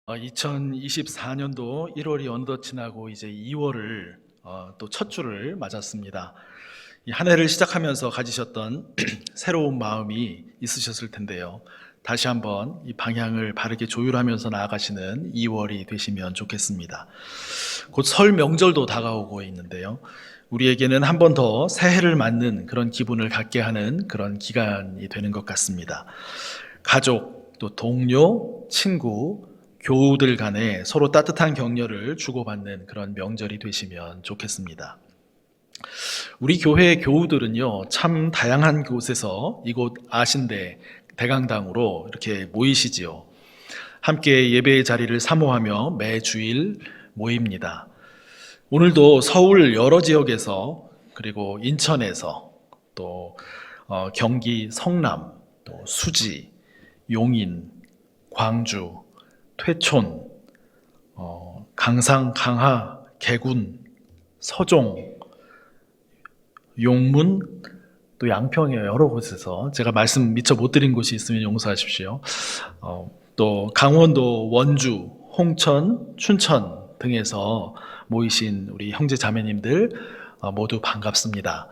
2024년도 1월이 어느덧 지나고 이제 2월을 또 첫 주를 맞았습니다. 이 한 해를 시작하면서 가지셨던 새로운 마음이 있으셨을 텐데요. 다시 한번 이 방향을 바르게 조율하면서 나아가시는 2월이 되시면 좋겠습니다. 곧 설 명절도 다가오고 있는데요. 우리에게는 한 번 더 새해를 맞는 그런 기분을 갖게 하는 그런 기간이 되는 것 같습니다. 가족, 또 동료, 친구, 교우들 간에 서로 따뜻한 격려를 주고받는 그런 명절이 되시면 좋겠습니다. 우리 교회의 교우들은요, 참 다양한 곳에서 이곳 아신대 대강당으로 이렇게 모이시지요. 함께 예배의 자리를 사모하며 매 주일 모입니다. 오늘도 서울 여러 지역에서, 그리고 인천에서, 또 경기 성남, 또 수지, 용인, 광주, 퇴촌, 강상, 강하, 개군, 서종, 용문, 또 양평의 여러 곳에서 제가 말씀 미처 못 드린 곳이 있으면 용서하십시오. 또 강원도, 원주, 홍천, 춘천 등에서 모이신 우리 형제 자매님들 모두 반갑습니다.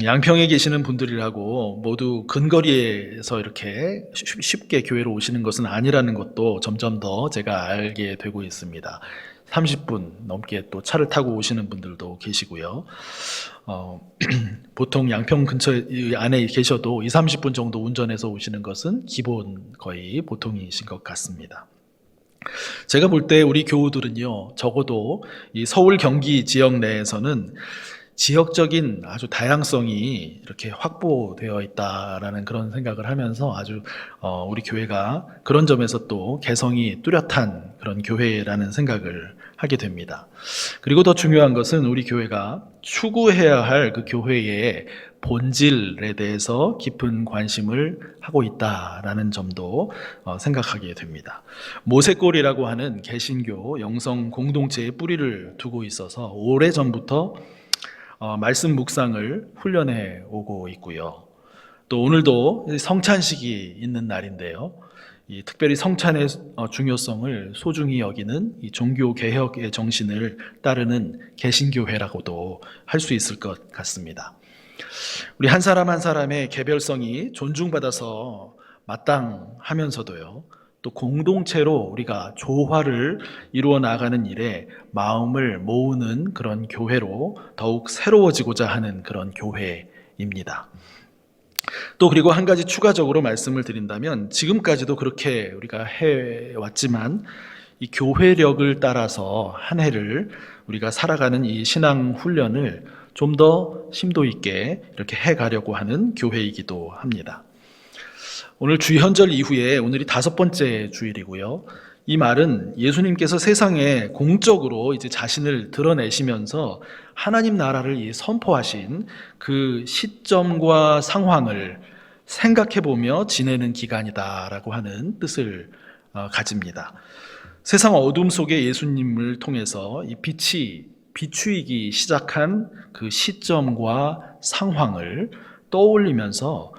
양평에 계시는 분들이라고 모두 근거리에서 이렇게 쉽게 교회로 오시는 것은 아니라는 것도 점점 더 제가 알게 되고 있습니다. 30분 넘게 또 차를 타고 오시는 분들도 계시고요. 보통 양평 근처 안에 계셔도 20, 30분 정도 운전해서 오시는 것은 기본, 거의 보통이신 것 같습니다. 제가 볼 때 우리 교우들은요, 적어도 이 서울 경기 지역 내에서는 지역적인 아주 다양성이 이렇게 확보되어 있다라는 그런 생각을 하면서 아주 우리 교회가 그런 점에서 또 개성이 뚜렷한 그런 교회라는 생각을 하게 됩니다. 그리고 더 중요한 것은 우리 교회가 추구해야 할 그 교회의 본질에 대해서 깊은 관심을 하고 있다라는 점도 생각하게 됩니다. 모세골이라고 하는 개신교 영성 공동체의 뿌리를 두고 있어서 오래전부터 말씀 묵상을 훈련해 오고 있고요. 또 오늘도 성찬식이 있는 날인데요. 특별히 성찬의 중요성을 소중히 여기는 이 종교 개혁의 정신을 따르는 개신교회라고도 할 수 있을 것 같습니다. 우리 한 사람 한 사람의 개별성이 존중받아서 마땅하면서도요, 또 공동체로 우리가 조화를 이루어 나가는 일에 마음을 모으는 그런 교회로 더욱 새로워지고자 하는 그런 교회입니다. 또 그리고 한 가지 추가적으로 말씀을 드린다면, 지금까지도 그렇게 우리가 해왔지만 이 교회력을 따라서 한 해를 우리가 살아가는 이 신앙 훈련을 좀 더 심도 있게 이렇게 해가려고 하는 교회이기도 합니다. 오늘 주현절 이후에 오늘이 5번째 주일이고요. 이 말은 예수님께서 세상에 공적으로 이제 자신을 드러내시면서 하나님 나라를 선포하신 그 시점과 상황을 생각해 보며 지내는 기간이다라고 하는 뜻을 가집니다. 세상 어둠 속에 예수님을 통해서 이 빛이 비추이기 시작한 그 시점과 상황을 떠올리면서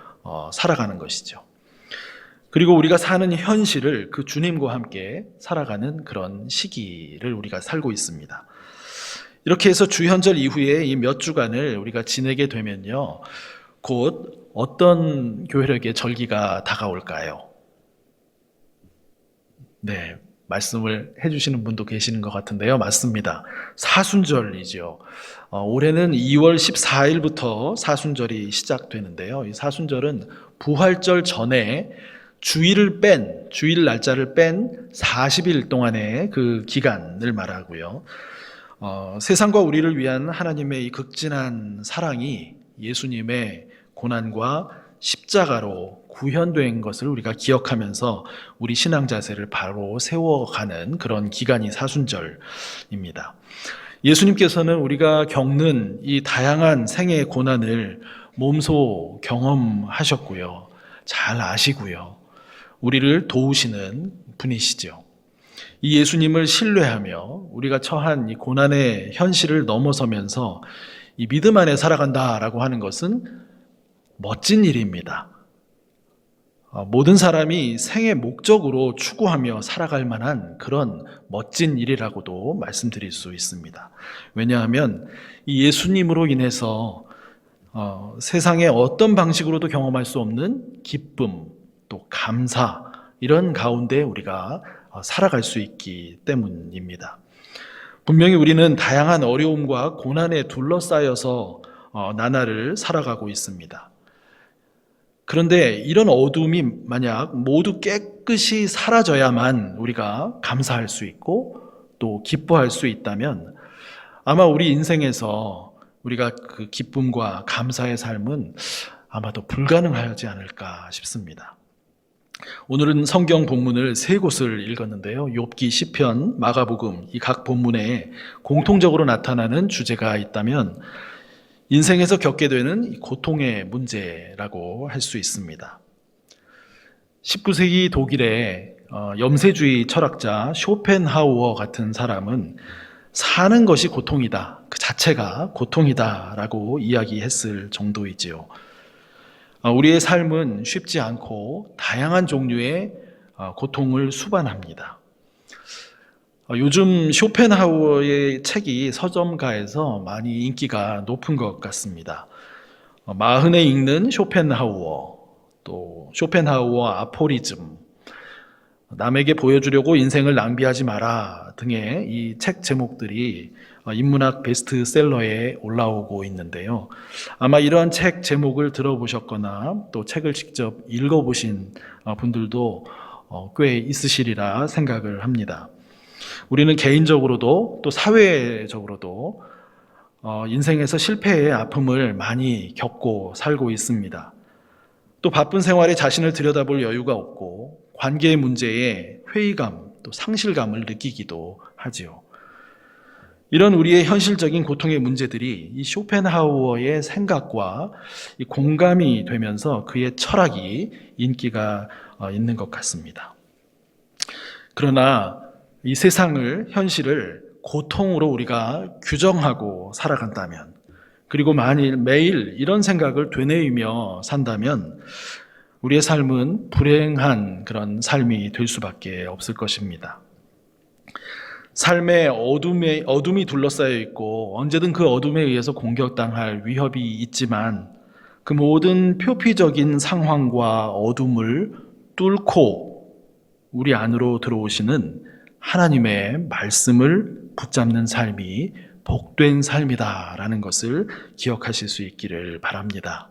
살아가는 것이죠. 그리고 우리가 사는 현실을 그 주님과 함께 살아가는 그런 시기를 우리가 살고 있습니다. 이렇게 해서 주현절 이후에 이 몇 주간을 우리가 지내게 되면요, 곧 어떤 교회력의 절기가 다가올까요? 네, 말씀을 해주시는 분도 계시는 것 같은데요. 맞습니다. 사순절이죠. 올해는 2월 14일부터 사순절이 시작되는데요. 이 사순절은 부활절 전에 주일 날짜를 뺀 40일 동안의 그 기간을 말하고요. 세상과 우리를 위한 하나님의 이 극진한 사랑이 예수님의 고난과 십자가로 구현된 것을 우리가 기억하면서 우리 신앙 자세를 바로 세워가는 그런 기간이 사순절입니다. 예수님께서는 우리가 겪는 이 다양한 생애의 고난을 몸소 경험하셨고요. 잘 아시고요. 우리를 도우시는 분이시죠. 이 예수님을 신뢰하며 우리가 처한 이 고난의 현실을 넘어서면서 이 믿음 안에 살아간다라고 하는 것은 멋진 일입니다. 모든 사람이 생의 목적으로 추구하며 살아갈 만한 그런 멋진 일이라고도 말씀드릴 수 있습니다. 왜냐하면 이 예수님으로 인해서 세상의 어떤 방식으로도 경험할 수 없는 기쁨, 또 감사, 이런 가운데 우리가 살아갈 수 있기 때문입니다. 분명히 우리는 다양한 어려움과 고난에 둘러싸여서 나날을 살아가고 있습니다. 그런데 이런 어둠이 만약 모두 깨끗이 사라져야만 우리가 감사할 수 있고 또 기뻐할 수 있다면 아마 우리 인생에서 우리가 그 기쁨과 감사의 삶은 아마도 불가능하지 않을까 싶습니다. 오늘은 성경 본문을 세 곳을 읽었는데요. 욥기, 시편, 마가복음 이 각 본문에 공통적으로 나타나는 주제가 있다면 인생에서 겪게 되는 고통의 문제라고 할 수 있습니다. 19세기 독일의 염세주의 철학자 쇼펜하우어 같은 사람은 사는 것이 고통이다, 그 자체가 고통이다라고 이야기했을 정도이지요. 우리의 삶은 쉽지 않고 다양한 종류의 고통을 수반합니다. 요즘 쇼펜하우어의 책이 서점가에서 많이 인기가 높은 것 같습니다. 마흔에 읽는 쇼펜하우어, 또 쇼펜하우어 아포리즘, 남에게 보여주려고 인생을 낭비하지 마라 등의 이 책 제목들이 인문학 베스트셀러에 올라오고 있는데요. 아마 이러한 책 제목을 들어보셨거나 또 책을 직접 읽어보신 분들도 꽤 있으시리라 생각을 합니다. 우리는 개인적으로도 또 사회적으로도 인생에서 실패의 아픔을 많이 겪고 살고 있습니다. 또 바쁜 생활에 자신을 들여다볼 여유가 없고 관계의 문제에 회의감, 또 상실감을 느끼기도 하지요. 이런 우리의 현실적인 고통의 문제들이 이 쇼펜하우어의 생각과 이 공감이 되면서 그의 철학이 인기가 있는 것 같습니다. 그러나 이 세상을, 현실을 고통으로 우리가 규정하고 살아간다면, 그리고 만일 매일 이런 생각을 되뇌이며 산다면 우리의 삶은 불행한 그런 삶이 될 수밖에 없을 것입니다. 삶의 어둠이 둘러싸여 있고 언제든 그 어둠에 의해서 공격당할 위협이 있지만 그 모든 표피적인 상황과 어둠을 뚫고 우리 안으로 들어오시는 하나님의 말씀을 붙잡는 삶이 복된 삶이다라는 것을 기억하실 수 있기를 바랍니다.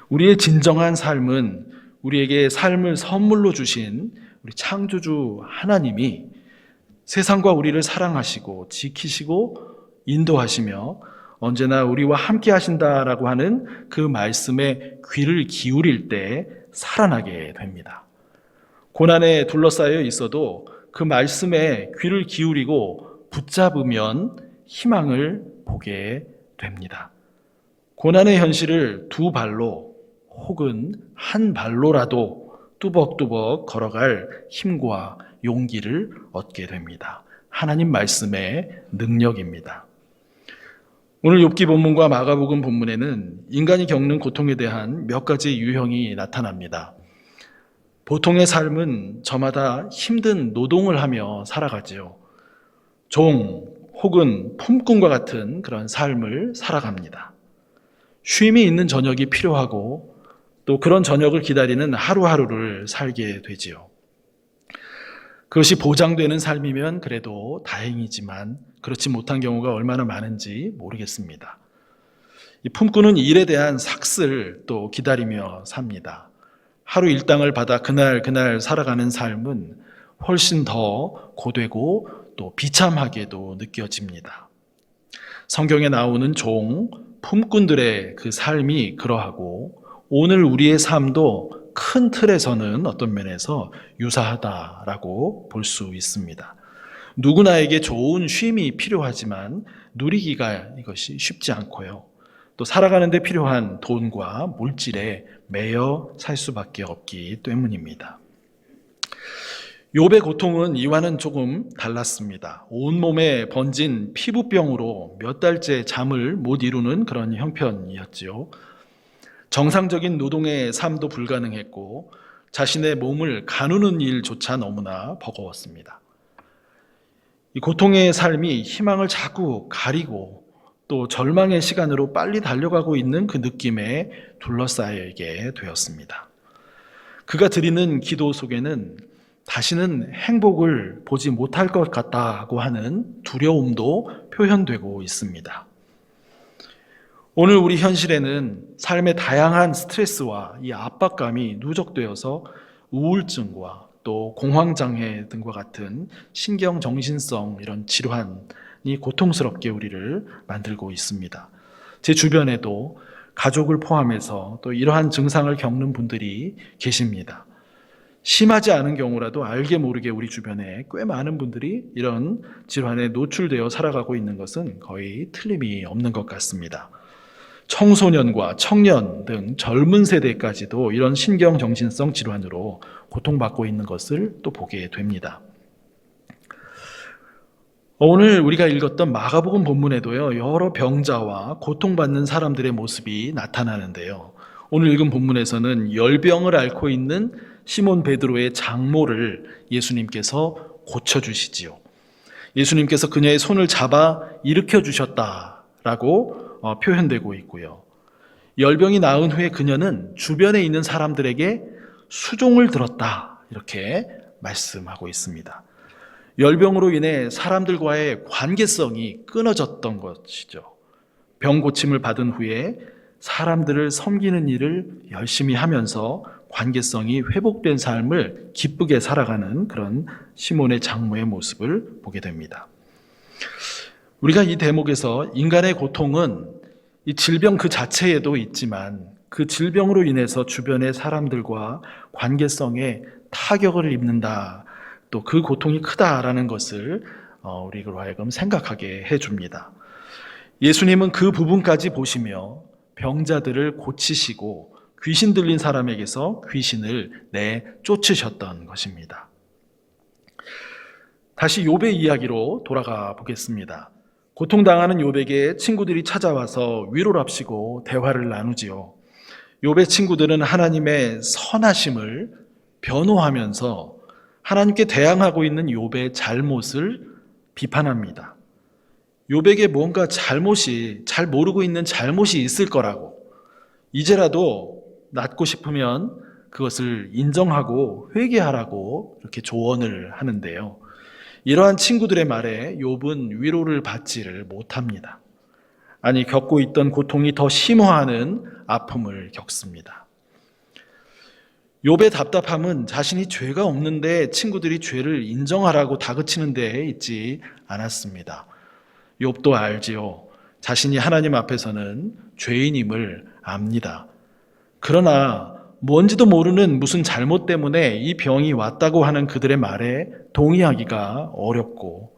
우리의 진정한 삶은 우리에게 삶을 선물로 주신 우리 창조주 하나님이 세상과 우리를 사랑하시고 지키시고 인도하시며 언제나 우리와 함께 하신다라고 하는 그 말씀에 귀를 기울일 때 살아나게 됩니다. 고난에 둘러싸여 있어도 그 말씀에 귀를 기울이고 붙잡으면 희망을 보게 됩니다. 고난의 현실을 두 발로 혹은 한 발로라도 뚜벅뚜벅 걸어갈 힘과 용기를 얻게 됩니다. 하나님 말씀의 능력입니다. 오늘 욥기 본문과 마가복음 본문에는 인간이 겪는 고통에 대한 몇 가지 유형이 나타납니다. 보통의 삶은 저마다 힘든 노동을 하며 살아가지요. 종 혹은 품꾼과 같은 그런 삶을 살아갑니다. 쉼이 있는 저녁이 필요하고 또 그런 저녁을 기다리는 하루하루를 살게 되지요. 그것이 보장되는 삶이면 그래도 다행이지만 그렇지 못한 경우가 얼마나 많은지 모르겠습니다. 이 품꾼은 일에 대한 삭슬을 또 기다리며 삽니다. 하루 일당을 받아 그날 살아가는 삶은 훨씬 더 고되고 또 비참하게도 느껴집니다. 성경에 나오는 종, 품꾼들의 그 삶이 그러하고 오늘 우리의 삶도 큰 틀에서는 어떤 면에서 유사하다라고 볼 수 있습니다. 누구나에게 좋은 쉼이 필요하지만 누리기가 이것이 쉽지 않고요. 또 살아가는 데 필요한 돈과 물질에 매여 살 수밖에 없기 때문입니다. 욥의 고통은 이와는 조금 달랐습니다. 온몸에 번진 피부병으로 몇 달째 잠을 못 이루는 그런 형편이었지요. 정상적인 노동의 삶도 불가능했고 자신의 몸을 가누는 일조차 너무나 버거웠습니다. 이 고통의 삶이 희망을 자꾸 가리고 또 절망의 시간으로 빨리 달려가고 있는 그 느낌에 둘러싸이게 되었습니다. 그가 드리는 기도 속에는 다시는 행복을 보지 못할 것 같다고 하는 두려움도 표현되고 있습니다. 오늘 우리 현실에는 삶의 다양한 스트레스와 이 압박감이 누적되어서 우울증과 또 공황장애 등과 같은 신경정신성 이런 질환이 고통스럽게 우리를 만들고 있습니다. 제 주변에도 가족을 포함해서 또 이러한 증상을 겪는 분들이 계십니다. 심하지 않은 경우라도 알게 모르게 우리 주변에 꽤 많은 분들이 이런 질환에 노출되어 살아가고 있는 것은 거의 틀림이 없는 것 같습니다. 청소년과 청년 등 젊은 세대까지도 이런 신경정신성 질환으로 고통받고 있는 것을 또 보게 됩니다. 오늘 우리가 읽었던 마가복음 본문에도요, 여러 병자와 고통받는 사람들의 모습이 나타나는데요. 오늘 읽은 본문에서는 열병을 앓고 있는 시몬 베드로의 장모를 예수님께서 고쳐주시지요. 예수님께서 그녀의 손을 잡아 일으켜 주셨다라고 표현되고 있고요. 열병이 나은 후에 그녀는 주변에 있는 사람들에게 수종을 들었다 이렇게 말씀하고 있습니다. 열병으로 인해 사람들과의 관계성이 끊어졌던 것이죠. 병 고침을 받은 후에 사람들을 섬기는 일을 열심히 하면서 관계성이 회복된 삶을 기쁘게 살아가는 그런 시몬의 장모의 모습을 보게 됩니다. 우리가 이 대목에서 인간의 고통은 이 질병 그 자체에도 있지만 그 질병으로 인해서 주변의 사람들과 관계성에 타격을 입는다, 또 그 고통이 크다라는 것을 우리로 하여금 생각하게 해줍니다. 예수님은 그 부분까지 보시며 병자들을 고치시고 귀신 들린 사람에게서 귀신을 내쫓으셨던 것입니다. 다시 욥의 이야기로 돌아가 보겠습니다. 고통당하는 욥에게 친구들이 찾아와서 위로랍시고 대화를 나누지요. 욥의 친구들은 하나님의 선하심을 변호하면서 하나님께 대항하고 있는 욥의 잘못을 비판합니다. 욥에게 뭔가 잘못이, 잘 모르고 있는 잘못이 있을 거라고, 이제라도 낫고 싶으면 그것을 인정하고 회개하라고 이렇게 조언을 하는데요. 이러한 친구들의 말에 욥은 위로를 받지를 못합니다. 아니, 겪고 있던 고통이 더 심화하는 아픔을 겪습니다. 욥의 답답함은 자신이 죄가 없는데 친구들이 죄를 인정하라고 다그치는 데에 있지 않았습니다. 욥도 알지요. 자신이 하나님 앞에서는 죄인임을 압니다. 그러나 뭔지도 모르는 무슨 잘못 때문에 이 병이 왔다고 하는 그들의 말에 동의하기가 어렵고,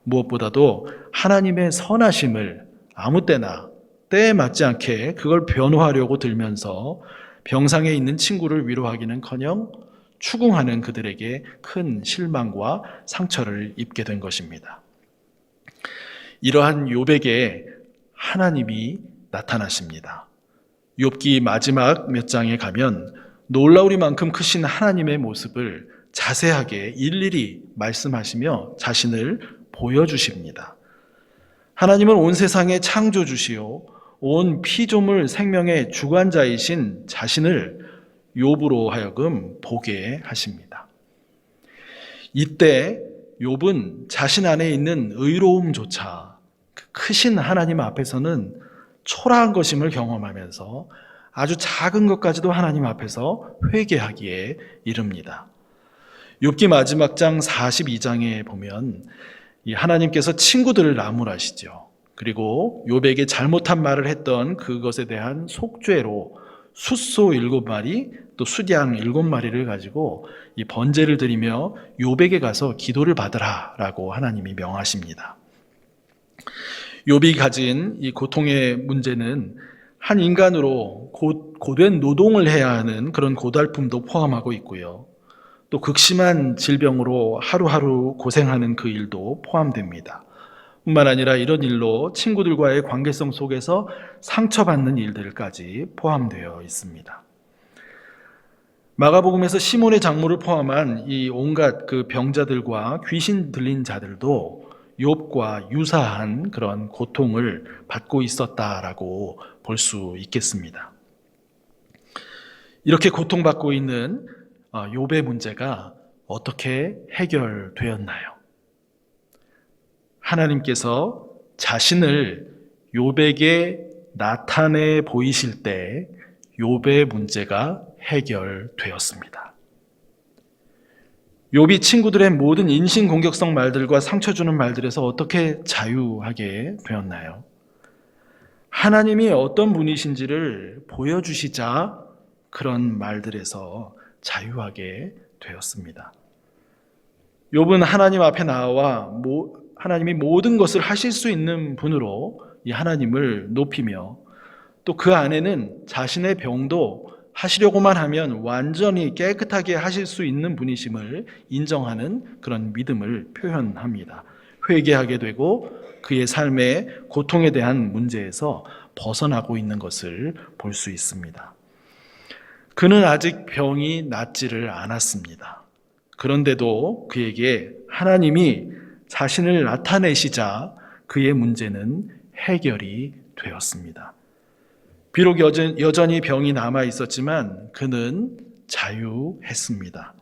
무엇보다도 하나님의 선하심을 아무 때나 때에 맞지 않게 그걸 변호하려고 들면서 병상에 있는 친구를 위로하기는커녕 추궁하는 그들에게 큰 실망과 상처를 입게 된 것입니다. 이러한 욥에게 하나님이 나타나십니다. 욥기 마지막 몇 장에 가면 놀라우리만큼 크신 하나님의 모습을 자세하게 일일이 말씀하시며 자신을 보여주십니다. 하나님은 온 세상의 창조주시요 온 피조물 생명의 주관자이신 자신을 욥으로 하여금 보게 하십니다. 이때 욥은 자신 안에 있는 의로움조차 그 크신 하나님 앞에서는 초라한 것임을 경험하면서 아주 작은 것까지도 하나님 앞에서 회개하기에 이릅니다. 욥기 마지막 장 42장에 보면 이 하나님께서 친구들을 나무라시죠. 그리고 욥에게 잘못한 말을 했던 그것에 대한 속죄로 숫소 7마리 또 숫양 7마리를 가지고 이 번제를 드리며 욥에게 가서 기도를 받으라라고 하나님이 명하십니다. 욥이 가진 이 고통의 문제는 한 인간으로 고된 노동을 해야 하는 그런 고달픔도 포함하고 있고요. 또 극심한 질병으로 하루하루 고생하는 그 일도 포함됩니다. 뿐만 아니라 이런 일로 친구들과의 관계성 속에서 상처받는 일들까지 포함되어 있습니다. 마가복음에서 시몬의 장모를 포함한 이 온갖 그 병자들과 귀신 들린 자들도 욥과 유사한 그런 고통을 받고 있었다라고 볼 수 있겠습니다. 이렇게 고통받고 있는 욥의 문제가 어떻게 해결되었나요? 하나님께서 자신을 욥에게 나타내 보이실 때 욥의 문제가 해결되었습니다. 욥이 친구들의 모든 인신공격성 말들과 상처 주는 말들에서 어떻게 자유하게 되었나요? 하나님이 어떤 분이신지를 보여주시자 그런 말들에서 자유하게 되었습니다. 욥은 하나님 앞에 나와 하나님이 모든 것을 하실 수 있는 분으로 이 하나님을 높이며 또 그 안에는 자신의 병도 하시려고만 하면 완전히 깨끗하게 하실 수 있는 분이심을 인정하는 그런 믿음을 표현합니다. 회개하게 되고 그의 삶의 고통에 대한 문제에서 벗어나고 있는 것을 볼 수 있습니다. 그는 아직 병이 낫지를 않았습니다. 그런데도 그에게 하나님이 자신을 나타내시자 그의 문제는 해결이 되었습니다. 비록 여전히 병이 남아 있었지만 그는 자유했습니다.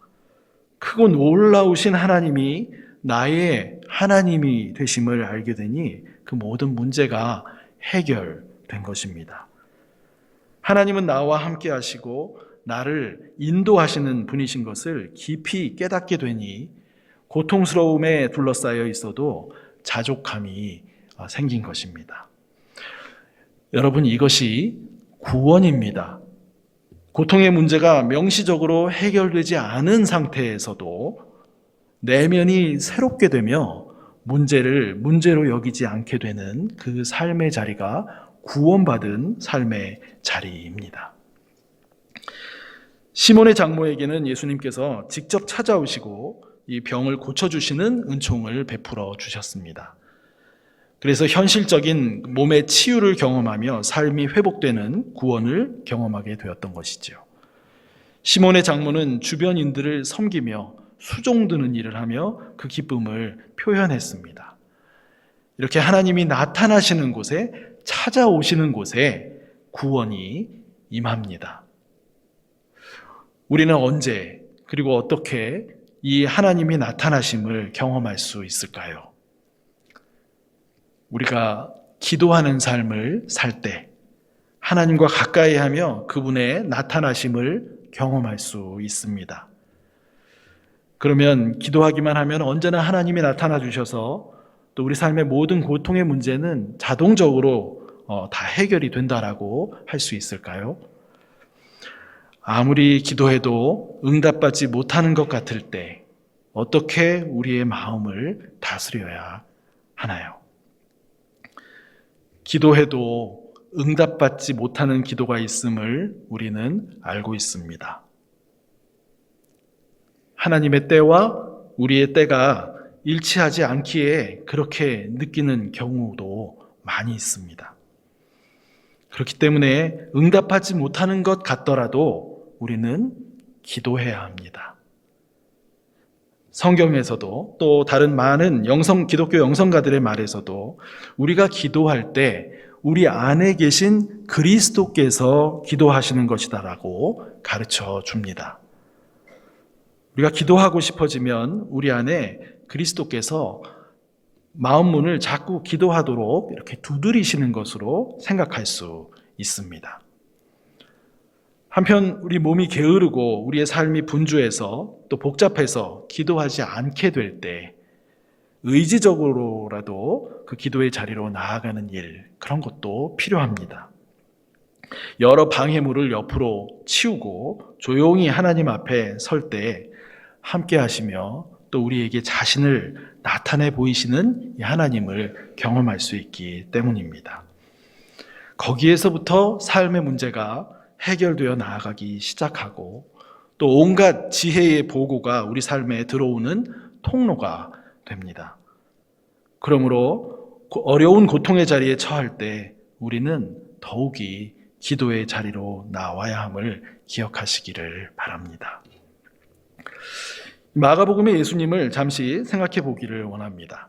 크고 놀라우신 하나님이 나의 하나님이 되심을 알게 되니 그 모든 문제가 해결된 것입니다. 하나님은 나와 함께 하시고 나를 인도하시는 분이신 것을 깊이 깨닫게 되니 고통스러움에 둘러싸여 있어도 자족함이 생긴 것입니다. 여러분, 이것이 구원입니다. 고통의 문제가 명시적으로 해결되지 않은 상태에서도 내면이 새롭게 되며 문제를 문제로 여기지 않게 되는 그 삶의 자리가 구원받은 삶의 자리입니다. 시몬의 장모에게는 예수님께서 직접 찾아오시고 이 병을 고쳐주시는 은총을 베풀어 주셨습니다. 그래서 현실적인 몸의 치유를 경험하며 삶이 회복되는 구원을 경험하게 되었던 것이죠. 시몬의 장모는 주변인들을 섬기며 수종드는 일을 하며 그 기쁨을 표현했습니다. 이렇게 하나님이 나타나시는 곳에, 찾아오시는 곳에 구원이 임합니다. 우리는 언제 그리고 어떻게 이 하나님이 나타나심을 경험할 수 있을까요? 우리가 기도하는 삶을 살 때 하나님과 가까이 하며 그분의 나타나심을 경험할 수 있습니다. 그러면 기도하기만 하면 언제나 하나님이 나타나 주셔서 또 우리 삶의 모든 고통의 문제는 자동적으로 다 해결이 된다라고 할 수 있을까요? 아무리 기도해도 응답받지 못하는 것 같을 때 어떻게 우리의 마음을 다스려야 하나요? 기도해도 응답받지 못하는 기도가 있음을 우리는 알고 있습니다. 하나님의 때와 우리의 때가 일치하지 않기에 그렇게 느끼는 경우도 많이 있습니다. 그렇기 때문에 응답하지 못하는 것 같더라도 우리는 기도해야 합니다. 성경에서도 또 다른 많은 기독교 영성가들의 말에서도 우리가 기도할 때 우리 안에 계신 그리스도께서 기도하시는 것이다라고 가르쳐 줍니다. 우리가 기도하고 싶어지면 우리 안에 그리스도께서 마음 문을 자꾸 기도하도록 이렇게 두드리시는 것으로 생각할 수 있습니다. 한편 우리 몸이 게으르고 우리의 삶이 분주해서 또 복잡해서 기도하지 않게 될 때 의지적으로라도 그 기도의 자리로 나아가는 일, 그런 것도 필요합니다. 여러 방해물을 옆으로 치우고 조용히 하나님 앞에 설 때 함께 하시며 또 우리에게 자신을 나타내 보이시는 이 하나님을 경험할 수 있기 때문입니다. 거기에서부터 삶의 문제가 해결되어 나아가기 시작하고 또 온갖 지혜의 보고가 우리 삶에 들어오는 통로가 됩니다. 그러므로 어려운 고통의 자리에 처할 때 우리는 더욱이 기도의 자리로 나와야 함을 기억하시기를 바랍니다. 마가복음의 예수님을 잠시 생각해 보기를 원합니다.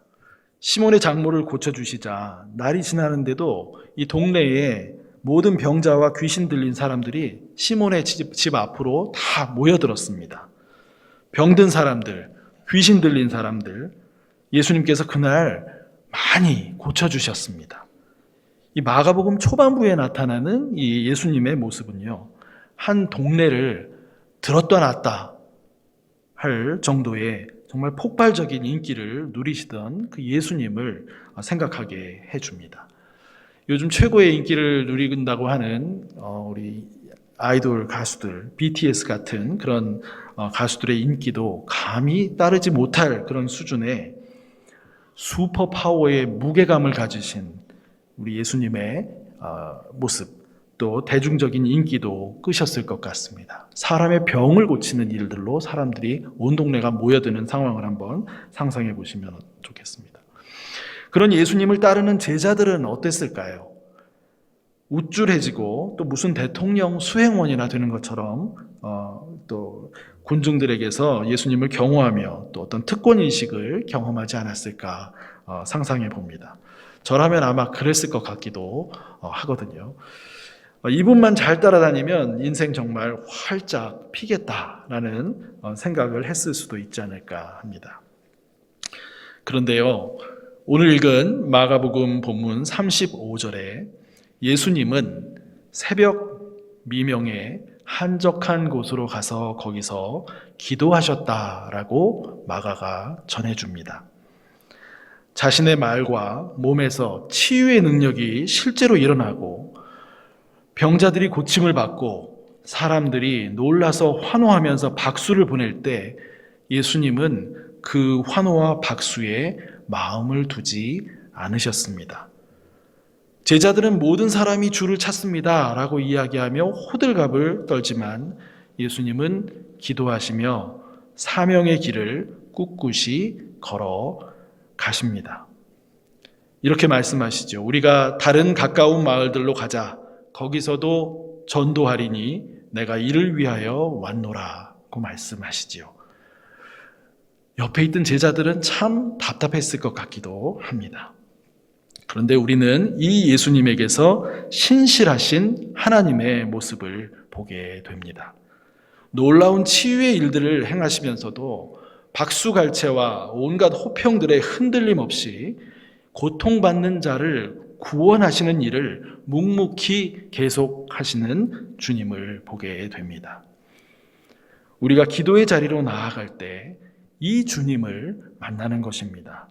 시몬의 장모를 고쳐주시자 날이 지나는데도 이 동네에 모든 병자와 귀신 들린 사람들이 시몬의 집 앞으로 다 모여들었습니다. 병든 사람들, 귀신 들린 사람들, 예수님께서 그날 많이 고쳐주셨습니다. 이 마가복음 초반부에 나타나는 이 예수님의 모습은요, 한 동네를 들었다 놨다 할 정도의 정말 폭발적인 인기를 누리시던 그 예수님을 생각하게 해줍니다. 요즘 최고의 인기를 누린다고 하는 우리 아이돌 가수들, BTS 같은 그런 가수들의 인기도 감히 따르지 못할 그런 수준의 슈퍼 파워의 무게감을 가지신 우리 예수님의 모습, 또 대중적인 인기도 끄셨을 것 같습니다. 사람의 병을 고치는 일들로 사람들이 온 동네가 모여드는 상황을 한번 상상해 보시면 좋겠습니다. 그런 예수님을 따르는 제자들은 어땠을까요? 우쭐해지고 또 무슨 대통령 수행원이나 되는 것처럼 또 군중들에게서 예수님을 경호하며 또 어떤 특권인식을 경험하지 않았을까 상상해 봅니다. 저라면 아마 그랬을 것 같기도 하거든요. 이분만 잘 따라다니면 인생 정말 활짝 피겠다라는 생각을 했을 수도 있지 않을까 합니다. 그런데요, 오늘 읽은 마가복음 본문 35절에 예수님은 새벽 미명에 한적한 곳으로 가서 거기서 기도하셨다라고 마가가 전해줍니다. 자신의 말과 몸에서 치유의 능력이 실제로 일어나고 병자들이 고침을 받고 사람들이 놀라서 환호하면서 박수를 보낼 때 예수님은 그 환호와 박수에 마음을 두지 않으셨습니다. 제자들은 모든 사람이 주를 찾습니다 라고 이야기하며 호들갑을 떨지만 예수님은 기도하시며 사명의 길을 꿋꿋이 걸어 가십니다. 이렇게 말씀하시죠. 우리가 다른 가까운 마을들로 가자. 거기서도 전도하리니 내가 이를 위하여 왔노라고 말씀하시지요. 옆에 있던 제자들은 참 답답했을 것 같기도 합니다. 그런데 우리는 이 예수님에게서 신실하신 하나님의 모습을 보게 됩니다. 놀라운 치유의 일들을 행하시면서도 박수갈채와 온갖 호평들의 흔들림 없이 고통받는 자를 구원하시는 일을 묵묵히 계속하시는 주님을 보게 됩니다. 우리가 기도의 자리로 나아갈 때 이 주님을 만나는 것입니다.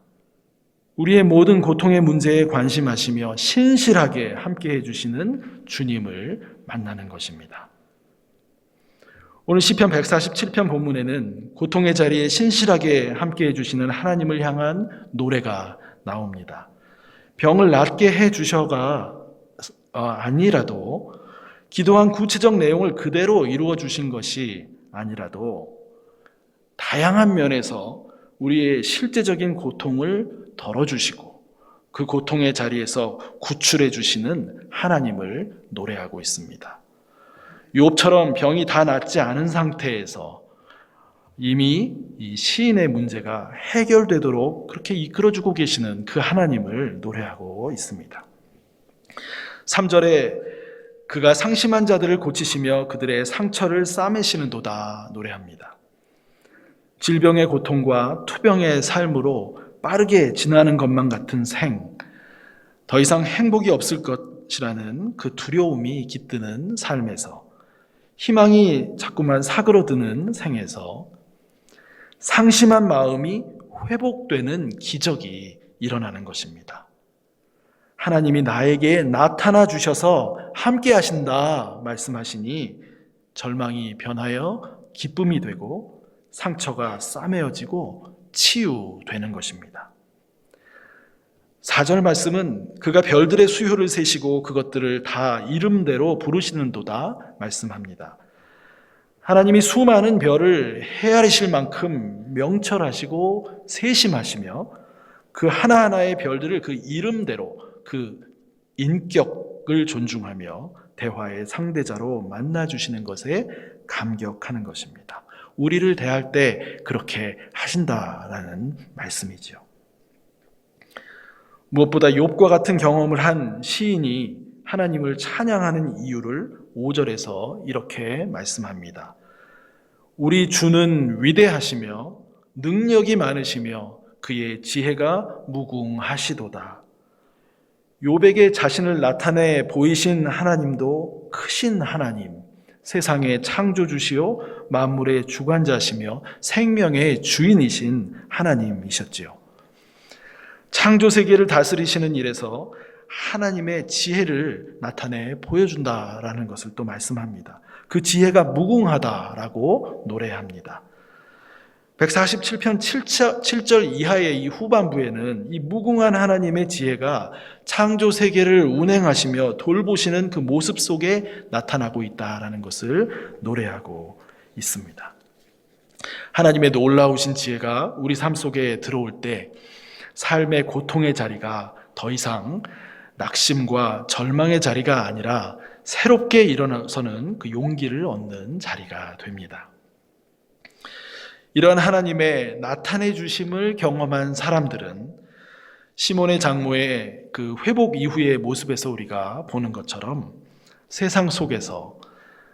우리의 모든 고통의 문제에 관심하시며 신실하게 함께 해주시는 주님을 만나는 것입니다. 오늘 시편 147편 본문에는 고통의 자리에 신실하게 함께 해주시는 하나님을 향한 노래가 나옵니다. 병을 낫게 해주셔가 아니라도 기도한 구체적 내용을 그대로 이루어 주신 것이 아니라도 다양한 면에서 우리의 실제적인 고통을 덜어주시고 그 고통의 자리에서 구출해 주시는 하나님을 노래하고 있습니다. 욥처럼 병이 다 낫지 않은 상태에서 이미 이 시인의 문제가 해결되도록 그렇게 이끌어주고 계시는 그 하나님을 노래하고 있습니다. 3절에 그가 상심한 자들을 고치시며 그들의 상처를 싸매시는도다 노래합니다. 질병의 고통과 투병의 삶으로 빠르게 지나는 것만 같은 생, 더 이상 행복이 없을 것이라는 그 두려움이 깃드는 삶에서, 희망이 자꾸만 사그러드는 생에서 상심한 마음이 회복되는 기적이 일어나는 것입니다. 하나님이 나에게 나타나 주셔서 함께 하신다 말씀하시니 절망이 변하여 기쁨이 되고 상처가 싸매어지고 치유되는 것입니다. 4절 말씀은 그가 별들의 수효를 세시고 그것들을 다 이름대로 부르시는도다 말씀합니다. 하나님이 수많은 별을 헤아리실 만큼 명철하시고 세심하시며 그 하나하나의 별들을 그 이름대로 그 인격을 존중하며 대화의 상대자로 만나주시는 것에 감격하는 것입니다. 우리를 대할 때 그렇게 하신다라는 말씀이지요. 무엇보다 욥과 같은 경험을 한 시인이 하나님을 찬양하는 이유를 5절에서 이렇게 말씀합니다. 우리 주는 위대하시며 능력이 많으시며 그의 지혜가 무궁하시도다. 욥에게 자신을 나타내 보이신 하나님도 크신 하나님, 세상의 창조주시요 만물의 주관자시며 생명의 주인이신 하나님이셨지요. 창조 세계를 다스리시는 일에서 하나님의 지혜를 나타내 보여준다라는 것을 또 말씀합니다. 그 지혜가 무궁하다라고 노래합니다. 147편 7절 이하의 이 후반부에는 이 무궁한 하나님의 지혜가 창조 세계를 운행하시며 돌보시는 그 모습 속에 나타나고 있다라는 것을 노래하고 있습니다. 하나님의 놀라우신 지혜가 우리 삶 속에 들어올 때 삶의 고통의 자리가 더 이상 낙심과 절망의 자리가 아니라 새롭게 일어나서는 그 용기를 얻는 자리가 됩니다. 이러한 하나님의 나타내 주심을 경험한 사람들은 시몬의 장모의 그 회복 이후의 모습에서 우리가 보는 것처럼 세상 속에서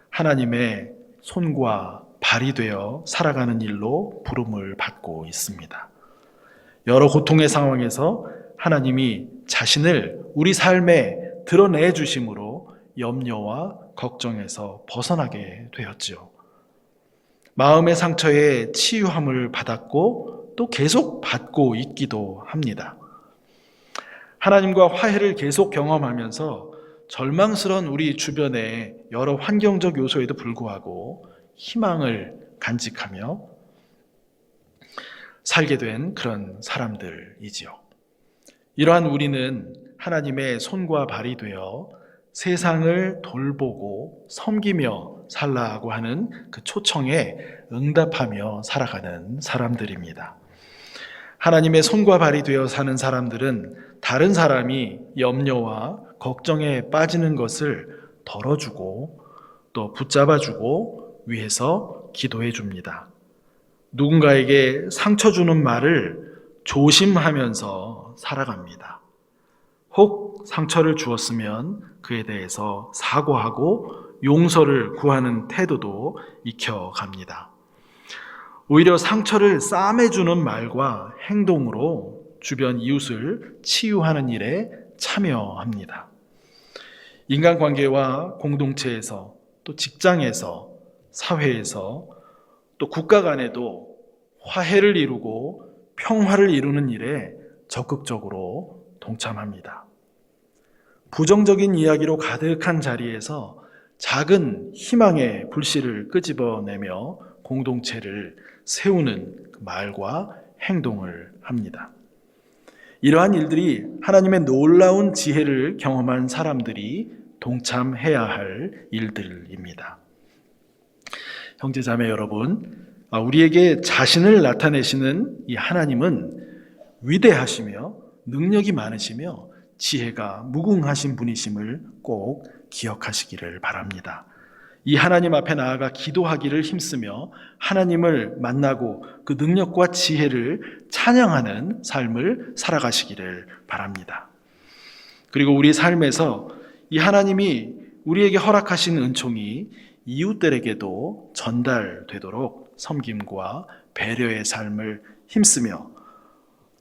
하나님의 손과 발이 되어 살아가는 일로 부름을 받고 있습니다. 여러 고통의 상황에서 하나님이 자신을 우리 삶에 드러내 주심으로 염려와 걱정에서 벗어나게 되었지요. 마음의 상처에 치유함을 받았고 또 계속 받고 있기도 합니다. 하나님과 화해를 계속 경험하면서 절망스러운 우리 주변의 여러 환경적 요소에도 불구하고 희망을 간직하며 살게 된 그런 사람들이지요. 이러한 우리는 하나님의 손과 발이 되어 세상을 돌보고 섬기며 살라고 하는 그 초청에 응답하며 살아가는 사람들입니다. 하나님의 손과 발이 되어 사는 사람들은 다른 사람이 염려와 걱정에 빠지는 것을 덜어주고 또 붙잡아주고 위해서 기도해 줍니다. 누군가에게 상처 주는 말을 조심하면서 살아갑니다. 혹 상처를 주었으면 그에 대해서 사과하고 용서를 구하는 태도도 익혀갑니다. 오히려 상처를 싸매주는 말과 행동으로 주변 이웃을 치유하는 일에 참여합니다. 인간관계와 공동체에서 또 직장에서 사회에서 또 국가 간에도 화해를 이루고 평화를 이루는 일에 적극적으로 동참합니다. 부정적인 이야기로 가득한 자리에서 작은 희망의 불씨를 끄집어내며 공동체를 세우는 말과 행동을 합니다. 이러한 일들이 하나님의 놀라운 지혜를 경험한 사람들이 동참해야 할 일들입니다. 형제자매 여러분, 우리에게 자신을 나타내시는 이 하나님은 위대하시며 능력이 많으시며 지혜가 무궁하신 분이심을 꼭 기억하시기를 바랍니다. 이 하나님 앞에 나아가 기도하기를 힘쓰며 하나님을 만나고 그 능력과 지혜를 찬양하는 삶을 살아가시기를 바랍니다. 그리고 우리 삶에서 이 하나님이 우리에게 허락하신 은총이 이웃들에게도 전달되도록 섬김과 배려의 삶을 힘쓰며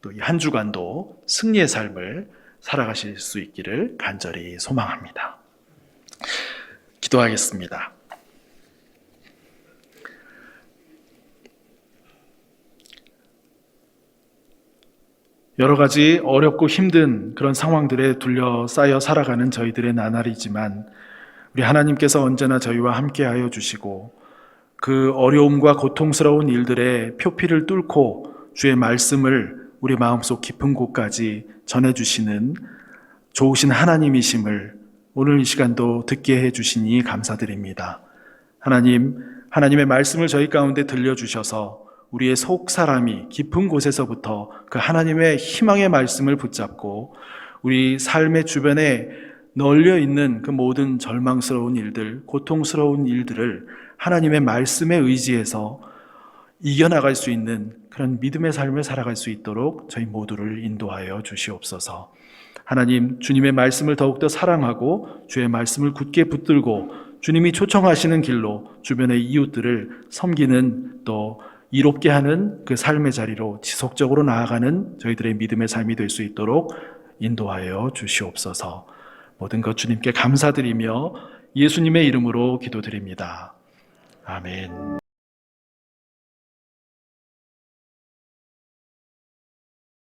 또 이 한 주간도 승리의 삶을 살아가실 수 있기를 간절히 소망합니다. 기도하겠습니다. 여러 가지 어렵고 힘든 그런 상황들에 둘러싸여 살아가는 저희들의 나날이지만 우리 하나님께서 언제나 저희와 함께하여 주시고 그 어려움과 고통스러운 일들의 표피를 뚫고 주의 말씀을 우리 마음속 깊은 곳까지 전해주시는 좋으신 하나님이심을 오늘 이 시간도 듣게 해주시니 감사드립니다. 하나님, 하나님의 말씀을 저희 가운데 들려주셔서 우리의 속 사람이 깊은 곳에서부터 그 하나님의 희망의 말씀을 붙잡고 우리 삶의 주변에 널려 있는 그 모든 절망스러운 일들, 고통스러운 일들을 하나님의 말씀에 의지해서 이겨나갈 수 있는 그런 믿음의 삶을 살아갈 수 있도록 저희 모두를 인도하여 주시옵소서. 하나님, 주님의 말씀을 더욱더 사랑하고 주의 말씀을 굳게 붙들고 주님이 초청하시는 길로 주변의 이웃들을 섬기는, 또 이롭게 하는 그 삶의 자리로 지속적으로 나아가는 저희들의 믿음의 삶이 될 수 있도록 인도하여 주시옵소서. 모든 것 주님께 감사드리며 예수님의 이름으로 기도드립니다. 아멘.